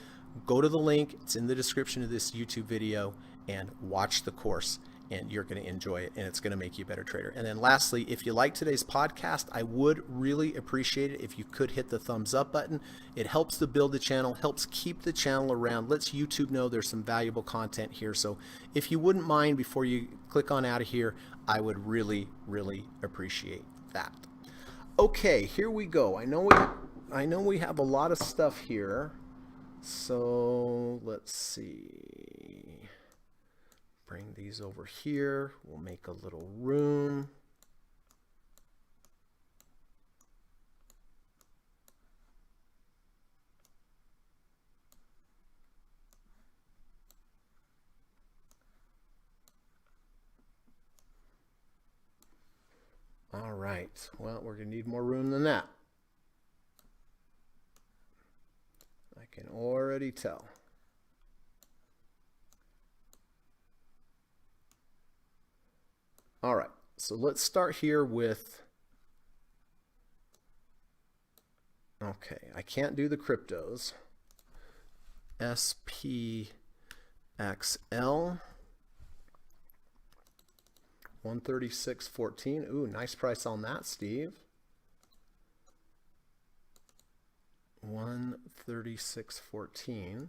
go to the link. It's in the description of this YouTube video and watch the course. And you're going to enjoy it, and it's going to make you a better trader. And then lastly, if you like today's podcast, I would really appreciate it if you could hit the thumbs up button. It helps to build the channel, helps keep the channel around, lets YouTube know there's some valuable content here. So if you wouldn't mind, before you click on out of here, I would really, really appreciate that. Okay, here we go. I know we have a lot of stuff here. So let's see. Bring these over here. We'll make a little room. All right. Well, we're going to need more room than that. I can already tell. All right, so let's start here with, okay, I can't do the cryptos. SPXL, 136.14. Ooh, nice price on that, Steve. 136.14.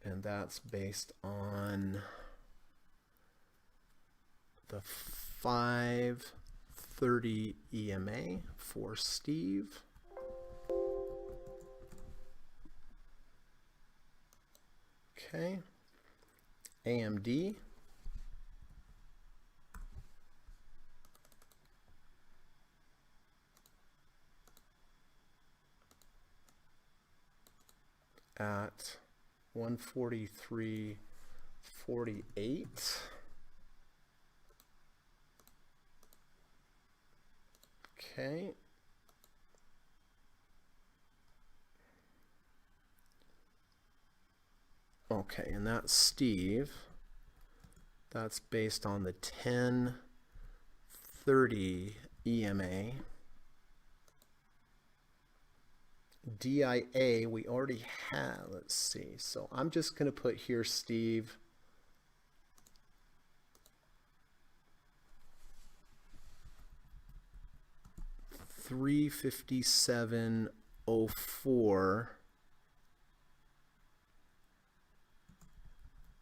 And that's based on the 530 EMA for Steve. Okay. AMD. At 143.48. Okay. Okay, and that's Steve. That's based on the 1030 EMA. DIA we already have. Let's see. So I'm just going to put here, Steve, $357.04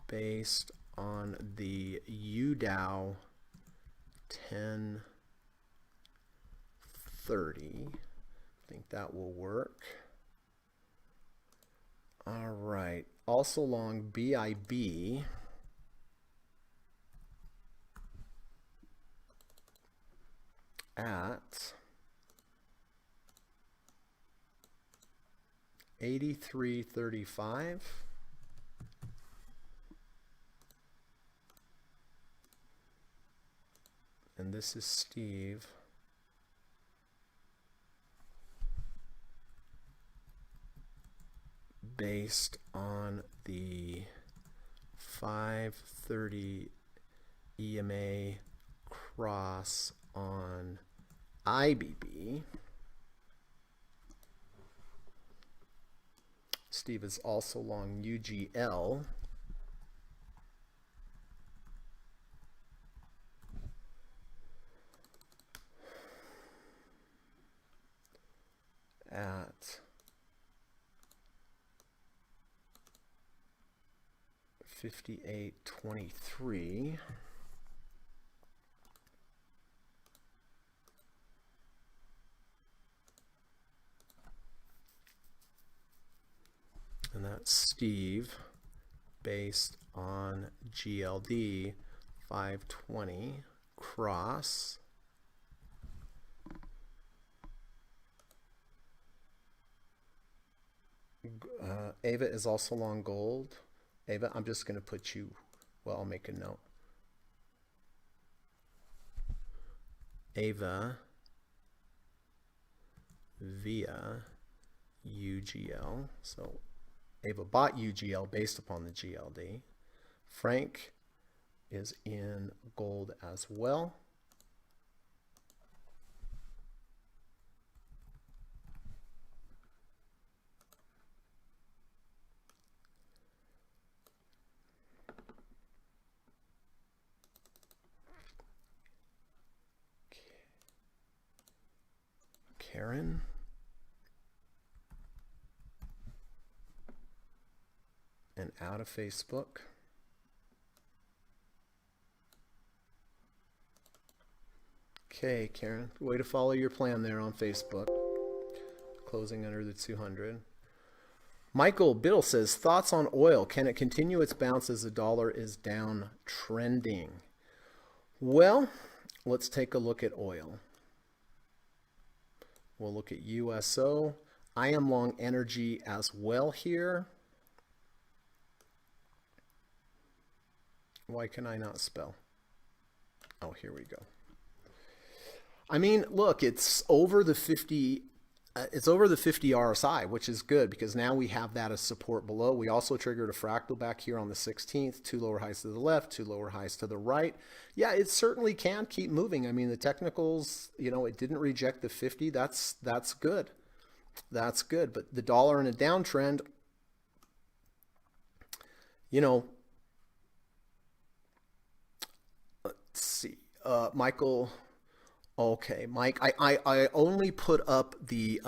based on the UDOW 1030. I think that will work. All right. Also long BIB. At 83.35. And this is Steve. Based on the 530 EMA cross on IBB. Steve is also long UGL. At 58.23. And that's Steve based on GLD 520 cross. Ava is also long gold. Ava, I'm just going to put you, well, I'll make a note. Ava via UGL. So Ava bought UGL based upon the GLD. Frank is in gold as well. Karen. And out of Facebook. Okay, Karen, way to follow your plan there on Facebook. Closing under the 200. Michael Biddle says, thoughts on oil. Can it continue its bounce as the dollar is down trending? Well, let's take a look at oil. We'll look at USO. I am long energy as well here. Why can I not spell? Oh, here we go. I mean, look, it's over the 50 RSI, which is good because now we have that as support below. We also triggered a fractal back here on the 16th, 2 lower highs to the left, 2 lower highs to the right. Yeah, it certainly can keep moving. I mean, the technicals, you know, it didn't reject the 50. That's good. That's good. But the dollar in a downtrend, you know, let's see, Michael. Okay, Mike, I only put up the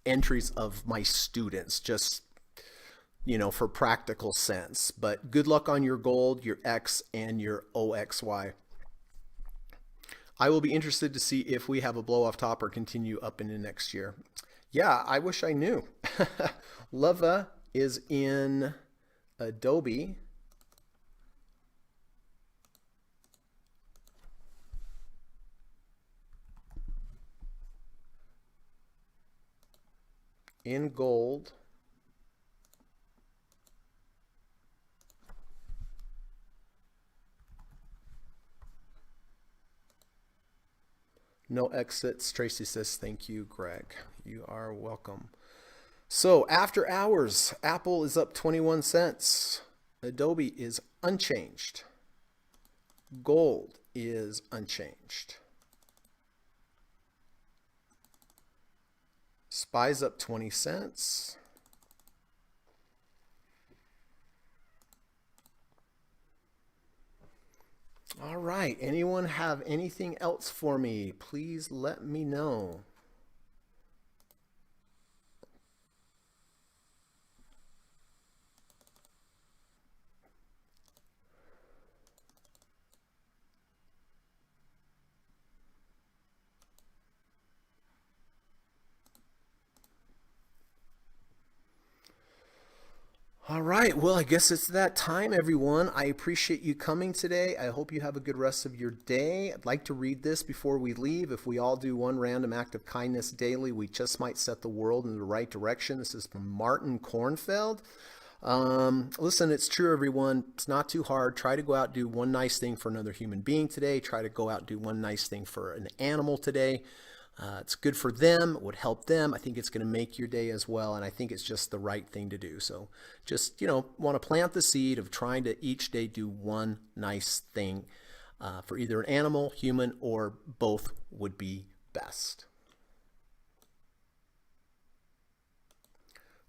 entries of my students just, you know, for practical sense. But good luck on your gold, your X, and your OXY. I will be interested to see if we have a blow off top or continue up into next year. Yeah, I wish I knew. Leva is in Adobe. In gold. No exits. Tracy says, thank you, Greg. You are welcome. So after hours, Apple is up 21 cents. Adobe is unchanged. Gold is unchanged. SPY's up 20 cents. All right, anyone have anything else for me? Please let me know. All right, well, I guess it's that time, everyone. I appreciate you coming today. I hope you have a good rest of your day. I'd like to read this before we leave. If we all do one random act of kindness daily, we just might set the world in the right direction. This is from Martin Kornfeld. Listen, it's true, everyone. It's not too hard. Try to go out and do one nice thing for another human being today. Try to go out and do one nice thing for an animal today. It's good for them. It would help them. I think it's going to make your day as well. And I think it's just the right thing to do. So just, you know, want to plant the seed of trying to each day do one nice thing for either an animal, human, or both would be best.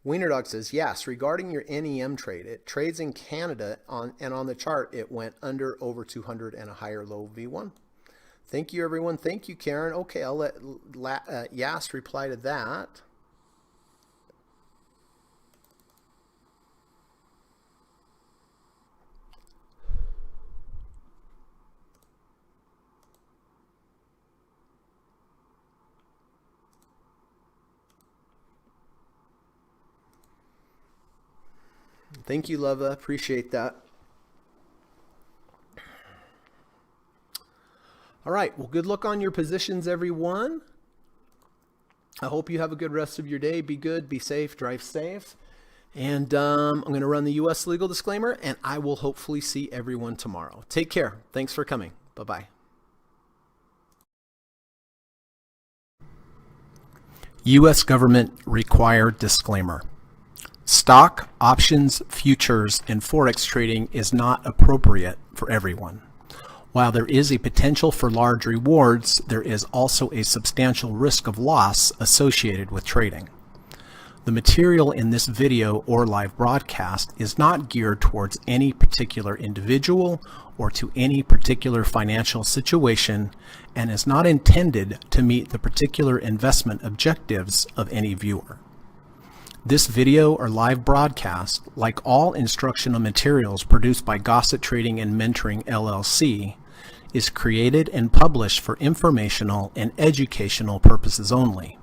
Wiener Dog says, yes, regarding your NEM trade, it trades in Canada and on the chart, it went under over 200 and a higher low V1. Thank you, everyone. Thank you, Karen. Okay, I'll let Yas reply to that. Thank you, Leva. Appreciate that. All right. Well, good luck on your positions, everyone. I hope you have a good rest of your day. Be good, be safe, drive safe. And I'm going to run the U.S. legal disclaimer, and I will hopefully see everyone tomorrow. Take care. Thanks for coming. Bye-bye. U.S. government required disclaimer. Stock, options, futures, and Forex trading is not appropriate for everyone. While there is a potential for large rewards, there is also a substantial risk of loss associated with trading. The material in this video or live broadcast is not geared towards any particular individual or to any particular financial situation and is not intended to meet the particular investment objectives of any viewer. This video or live broadcast, like all instructional materials produced by Gossett Trading and Mentoring LLC, is created and published for informational and educational purposes only.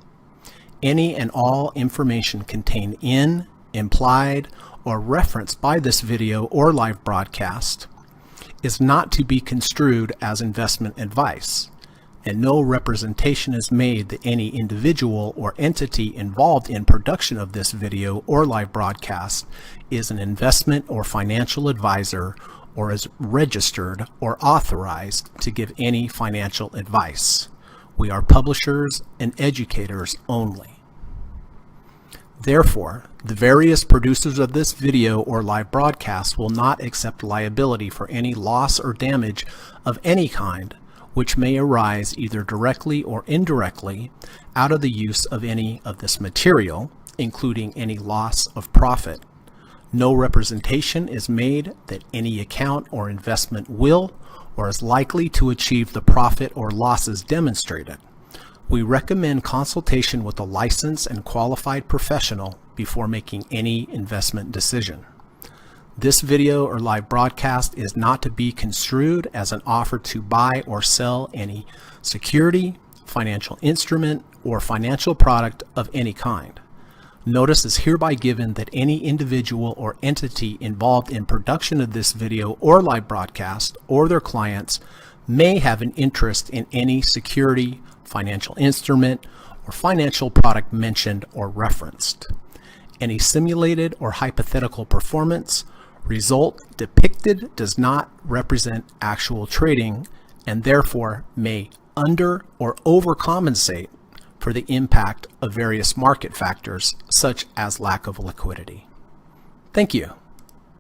Any and all information contained in, implied, or referenced by this video or live broadcast is not to be construed as investment advice, and no representation is made that any individual or entity involved in production of this video or live broadcast is an investment or financial advisor or is registered or authorized to give any financial advice. We are publishers and educators only. Therefore, the various producers of this video or live broadcast will not accept liability for any loss or damage of any kind which may arise either directly or indirectly out of the use of any of this material, including any loss of profit. No representation is made that any account or investment will or is likely to achieve the profit or losses demonstrated. We recommend consultation with a licensed and qualified professional before making any investment decision. This video or live broadcast is not to be construed as an offer to buy or sell any security, financial instrument, or financial product of any kind. Notice is hereby given that any individual or entity involved in production of this video or live broadcast or their clients may have an interest in any security, financial instrument, or financial product mentioned or referenced. Any simulated or hypothetical performance result depicted does not represent actual trading and therefore may under or overcompensate for the impact of various market factors such as lack of liquidity. Thank you.